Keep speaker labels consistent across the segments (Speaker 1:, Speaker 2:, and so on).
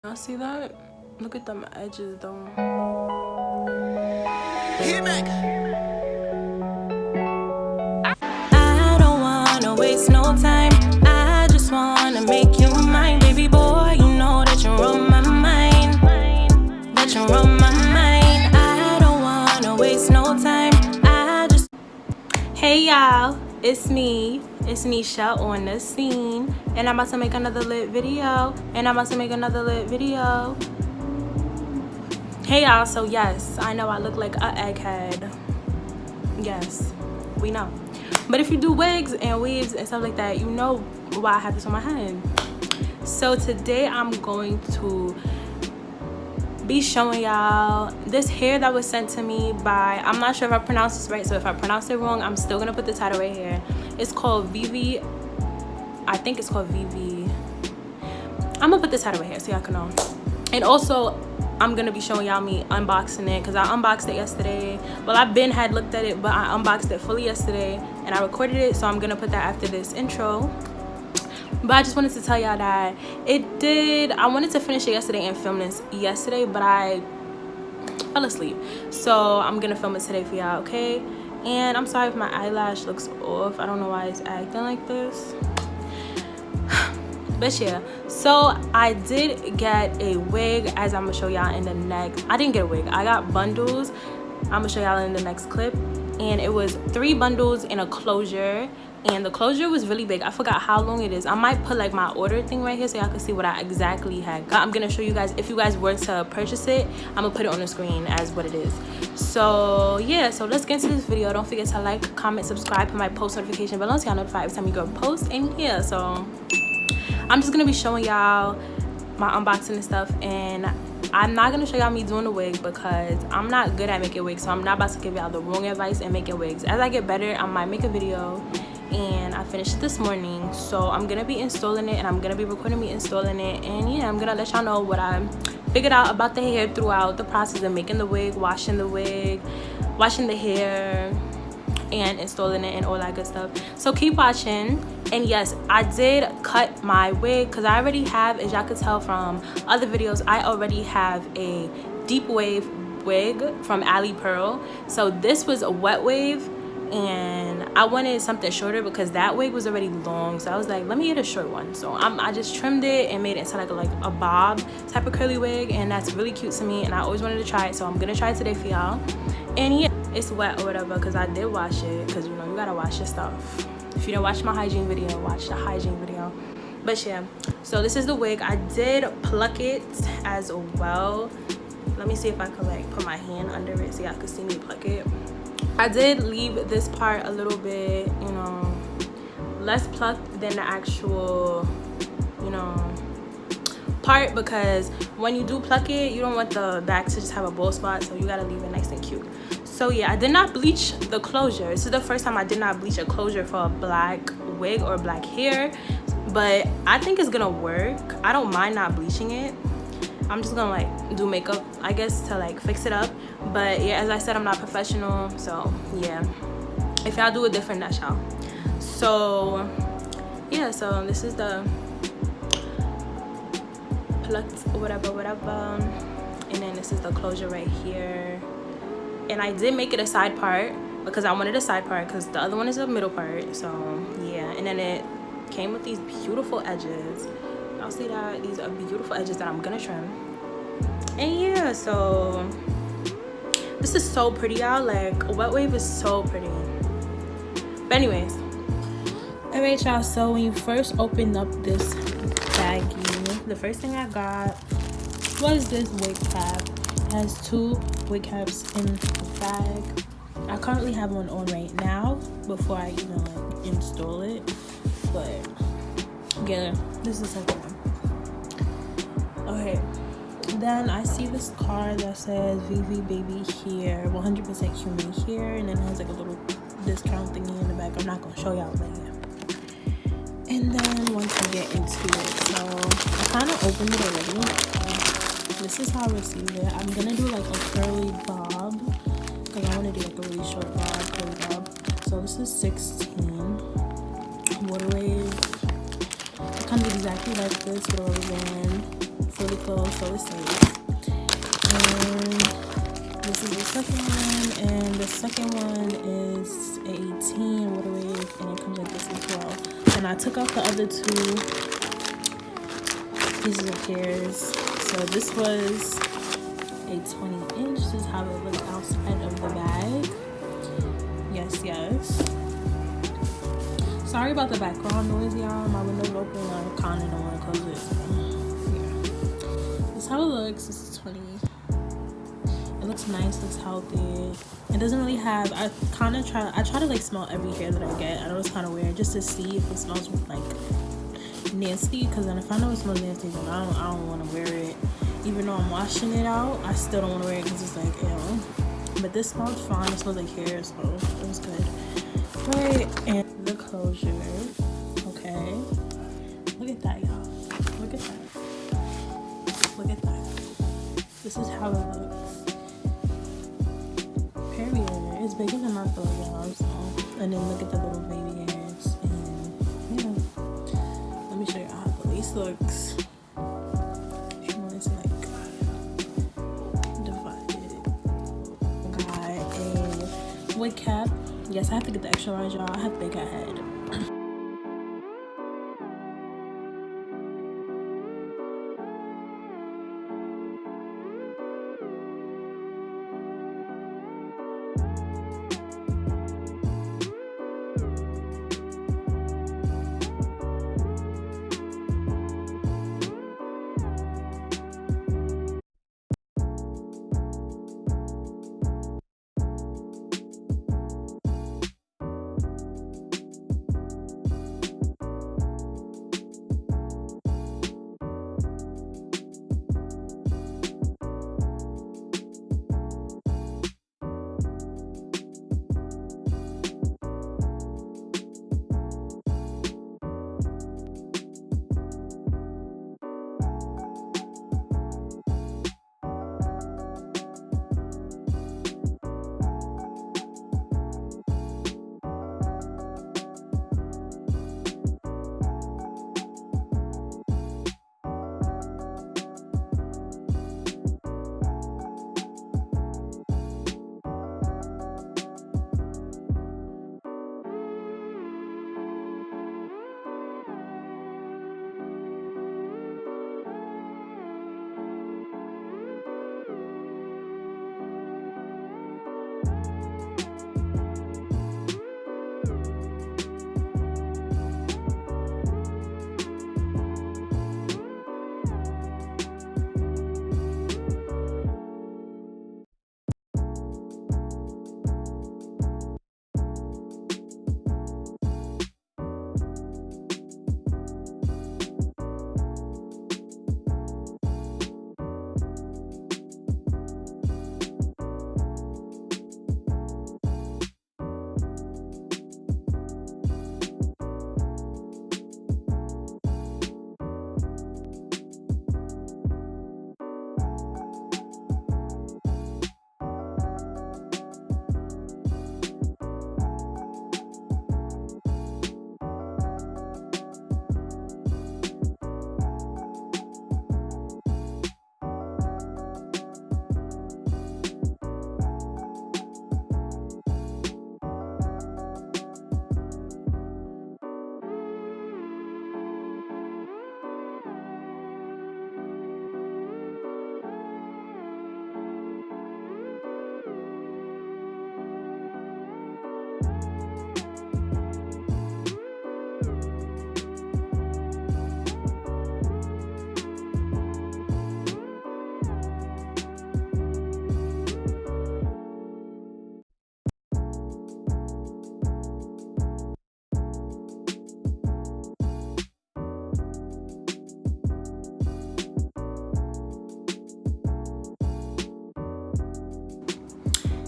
Speaker 1: Y'all see that? Look at them edges though. I don't wanna waste no time. I just wanna make you mine. Baby boy, you know that you're on my mind. That you're on my mind. I don't wanna waste no time. Hey y'all, it's me. It's NISHAA on the scene. And I'm about to make another lit video. Hey y'all, so yes, I know I look like a egghead. Yes, we know. But if you do wigs and weaves and stuff like that, you know why I have this on my head. So today I'm going to be showing y'all this hair that was sent to me by, I'm not sure if I pronounced this right, so if I pronounced it wrong, I'm still gonna put the title right here. It's called Vivi. I think it's called Vivi. I'm gonna put the title right here so y'all can know. And also I'm gonna be showing y'all me unboxing it because I unboxed it yesterday. Well, I had looked at it, but I unboxed it fully yesterday and I recorded it, so I'm gonna put that after this intro. But I just wanted to tell y'all that I wanted to finish it yesterday and film this yesterday, but I fell asleep. So I'm gonna film it today for y'all, okay? And I'm sorry if my eyelash looks off. I don't know why it's acting like this. But yeah, so I did get a wig, as I'm gonna show y'all in the next. I didn't get a wig, I got bundles. I'm gonna show y'all in the next clip. And it was 3 bundles in a closure, and the closure was really big. I forgot how long it is. I might put like my order thing right here so y'all can see what I exactly had got. I'm gonna show you guys, if you guys were to purchase it, I'm gonna put it on the screen as what it is. So yeah, so let's get into this video. Don't forget to like, comment, subscribe, put my post notification bell on so y'all notified every time you go post. And yeah, so I'm just gonna be showing y'all my unboxing and stuff, and I'm not gonna show y'all me doing the wig because I'm not good at making wigs, so I'm not about to give y'all the wrong advice in making wigs. As I get better, I might make a video, and I finished it this morning, so I'm gonna be installing it and I'm gonna be recording me installing it. And yeah, I'm gonna let y'all know what I figured out about the hair throughout the process of making the wig, washing the hair, and installing it and all that good stuff. So keep watching. And yes, I did cut my wig because I already have, as y'all could tell from other videos, I already have a deep wave wig from Ali Pearl. So this was a wet wave, and I wanted something shorter because that wig was already long. So I was like, let me get a short one. So I just trimmed it and made it into like a bob type of curly wig, and that's really cute to me, and I always wanted to try it, so I'm gonna try it today for y'all. And yeah, it's wet or whatever because I did wash it, because you know you gotta wash your stuff. If you didn't watch my hygiene video, watch the hygiene video. But yeah, so this is the wig. I did pluck it as well. Let me see if I could like put my hand under it so y'all could see me pluck it. I did leave this part a little bit, you know, less plucked than the actual, you know, part, because when you do pluck it, you don't want the back to just have a bald spot, so you gotta leave it nice and cute. So yeah, I did not bleach the closure. This is the first time I did not bleach a closure for a black wig or black hair, but I think it's gonna work. I don't mind not bleaching it. I'm just gonna like do makeup, I guess, to like fix it up. But yeah, as I said, I'm not professional, so yeah, if y'all do it different, that's y'all. So yeah, so this is the plucked whatever, and then this is the closure right here. And I did make it a side part because I wanted a side part because the other one is a middle part. So yeah, and then it came with these beautiful edges. I'll say that these are beautiful edges that I'm gonna trim. And yeah, so this is so pretty, y'all. Like a wet wave is so pretty. But anyways, all right, y'all, so when you first open up this baggie, the first thing I got was this wig cap. It has 2 wig caps in the bag. I currently have one on right now before I even like install it, but yeah, this is the second one. Okay, then I see this card that says Vivi baby hair, 100% human hair, and then it has like a little discount thingy in the back. I'm not gonna show y'all, but yeah. And then once I get into it, so I kind of opened it already. This is how I received it. I'm gonna do like a curly bob because I want to do like a really short bob, curly bob. So this is 16 water wave. It comes exactly like this, but it was in really close, so it's safe. And this is the second one, and the second one is a 18 with a wig, and it comes like this as well. And I took out the other 2 pieces of hairs. So this was a 20-inch. This is how it looks outside of the bag. Yes, yes. Sorry about the background noise, y'all. My window's open. I kind of don't want to close it. So, yeah. This is how it looks. This is 20. It looks nice. Looks healthy. It doesn't really have. I try to like smell every hair that I get. I know it's kind of weird, just to see if it smells like nasty. Because then if I know it smells nasty, then I don't want to wear it. Even though I'm washing it out, I still don't want to wear it because it's like ew. But this smells fine. It smells like hair, so it was good. Right, and the closure. Okay, look at that, y'all. Look at that. Look at that. This is how it looks. Period. It's bigger than I thought, y'all. So, and then look at the little baby hairs. And yeah, let me show you how the lace looks. If you want it to like divide it. Got a wig cap. Yes, I have to get the extra large, y'all. I have big head.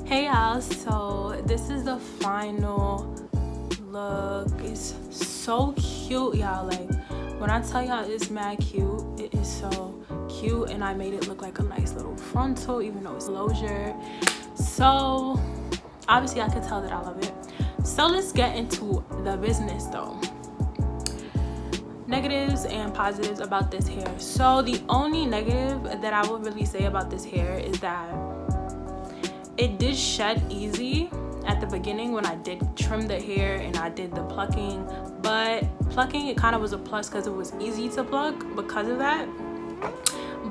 Speaker 1: Hey y'all, so this is the final look. It's so cute, y'all. Like when I tell y'all it's mad cute, it is so cute. And I made it look like a nice little frontal, even though it's closure. So obviously I could tell that I love it. So let's get into the business though. negatives and positives about this hair. So the only negative that I would really say about this hair is that it did shed easy at the beginning when I did trim the hair and I did the plucking. But plucking, it kind of was a plus because it was easy to pluck because of that.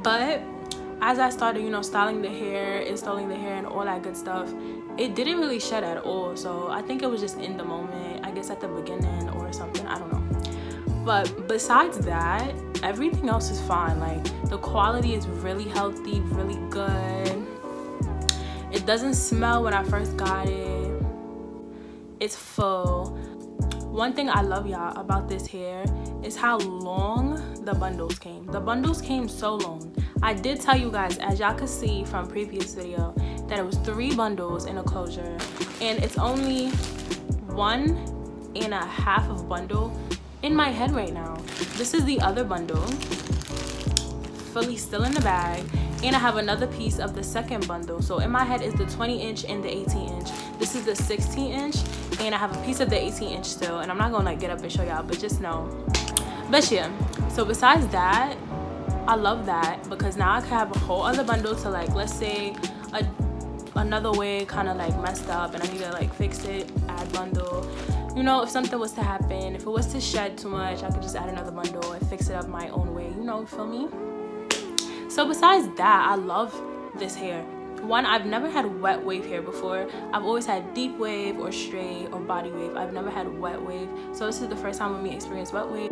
Speaker 1: But as I started, you know, styling the hair, installing the hair and all that good stuff, it didn't really shed at all. So I think it was just in the moment, I guess at the beginning or something, I don't know. But besides that, everything else is fine. Like, the quality is really healthy, really good. It doesn't smell when I first got it. It's full. One thing I love, y'all, about this hair is how long the bundles came. The bundles came so long. I did tell you guys, as y'all could see from previous video, that it was 3 bundles in a closure, and it's only 1.5 of bundle in my head right now. This is the other bundle, fully still in the bag, and I have another piece of the second bundle. So in my head is the 20-inch and the 18-inch. This is the 16-inch, and I have a piece of the 18-inch still, and I'm not gonna like get up and show y'all, but just know. But yeah, so besides that, I love that because now I can have a whole other bundle to, like, let's say another wig kind of like messed up and I need to like fix it, add bundle. You know, if something was to happen, if it was to shed too much, I could just add another bundle and fix it up my own way, you know, feel me? So besides that, I love this hair. One, I've never had wet wave hair before. I've always had deep wave or straight or body wave. I've never had wet wave. So this is the first time when we experience wet wave.